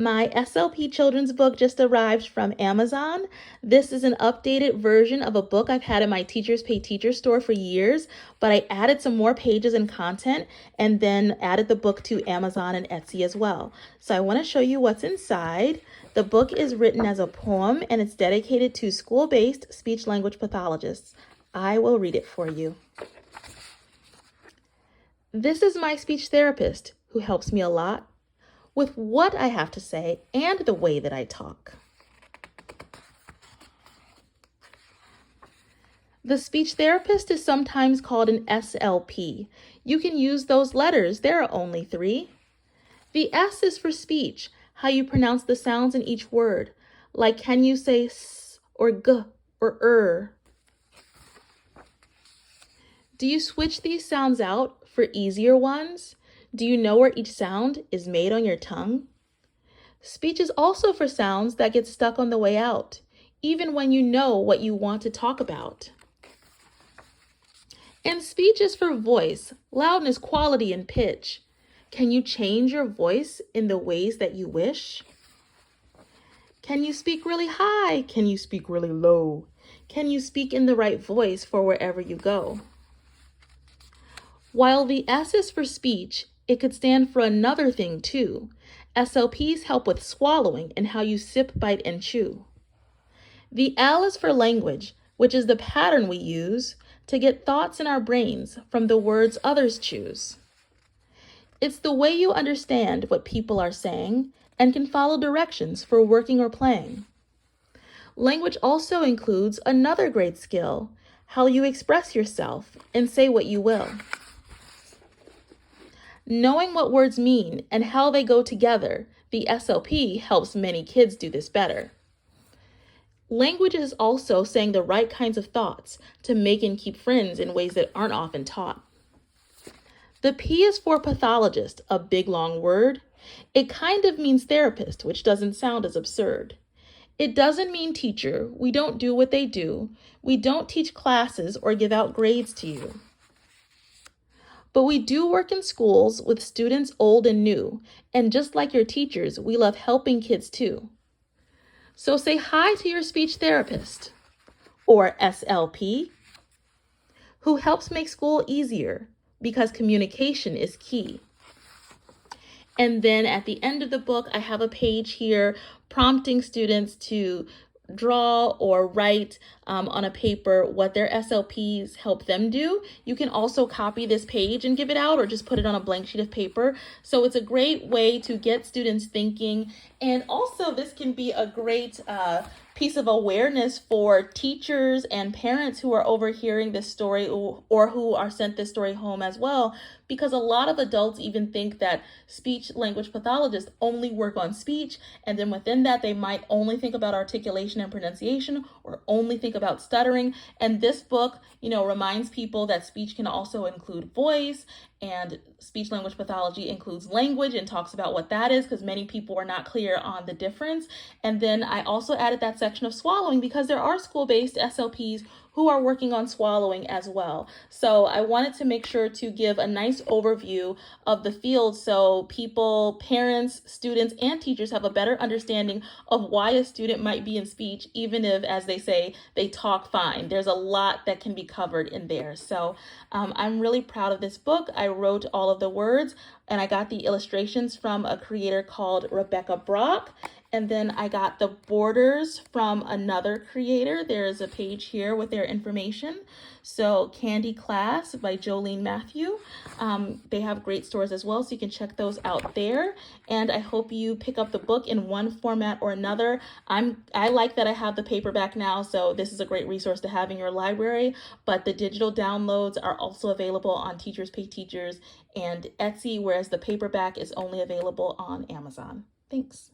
My SLP children's book just arrived from Amazon. This is an updated version of a book I've had in my Teachers Pay Teachers store for years, but I added some more pages and content and then added the book to Amazon and Etsy as well. So I want to show you what's inside. The book is written as a poem and it's dedicated to school-based speech-language pathologists. I will read it for you. This is my speech therapist who helps me a lot with what I have to say and the way that I talk. The speech therapist is sometimes called an SLP. You can use those letters. There are only 3. The S is for speech, how you pronounce the sounds in each word. Like, can you say S or G or Do you switch these sounds out for easier ones? Do you know where each sound is made on your tongue? Speech is also for sounds that get stuck on the way out, even when you know what you want to talk about. And speech is for voice, loudness, quality, and pitch. Can you change your voice in the ways that you wish? Can you speak really high? Can you speak really low? Can you speak in the right voice for wherever you go? While the S is for speech, it could stand for another thing too. SLPs help with swallowing and how you sip, bite, and chew. The L is for language, which is the pattern we use to get thoughts in our brains from the words others choose. It's the way you understand what people are saying and can follow directions for working or playing. Language also includes another great skill, how you express yourself and say what you will. Knowing what words mean and how they go together, the SLP helps many kids do this better. Language is also saying the right kinds of thoughts to make and keep friends in ways that aren't often taught. The P is for pathologist, a big long word. It kind of means therapist, which doesn't sound as absurd. It doesn't mean teacher. We don't do what they do. We don't teach classes or give out grades to you. But we do work in schools with students old and new, and just like your teachers, we love helping kids too. So say hi to your speech therapist, or SLP, who helps make school easier because communication is key. And then at the end of the book, I have a page here prompting students to draw or write on a paper what their SLPs help them do. You can also copy this page and give it out or just put it on a blank sheet of paper. So it's a great way to get students thinking. And also this can be a great piece of awareness for teachers and parents who are overhearing this story or who are sent this story home as well, because a lot of adults even think that speech language pathologists only work on speech, and then within that they might only think about articulation and pronunciation or only think about stuttering. And this book, reminds people that speech can also include voice, and speech language pathology includes language and talks about what that is, because many people are not clear on the difference. And then I also added that section of swallowing because there are school-based SLPs who are working on swallowing as well. So I wanted to make sure to give a nice overview of the field so people, parents, students, and teachers have a better understanding of why a student might be in speech, even if, as they say, they talk fine. There's a lot that can be covered in there. So I'm really proud of this book. I wrote all of the words and I got the illustrations from a creator called Rebecca Brock. And then I got the borders from another creator. There's a page here with their information. So Candy Class by Jolene Matthew. They have great stores as well, so you can check those out there. And I hope you pick up the book in one format or another. I like that I have the paperback now, so this is a great resource to have in your library. But the digital downloads are also available on Teachers Pay Teachers and Etsy, whereas the paperback is only available on Amazon. Thanks.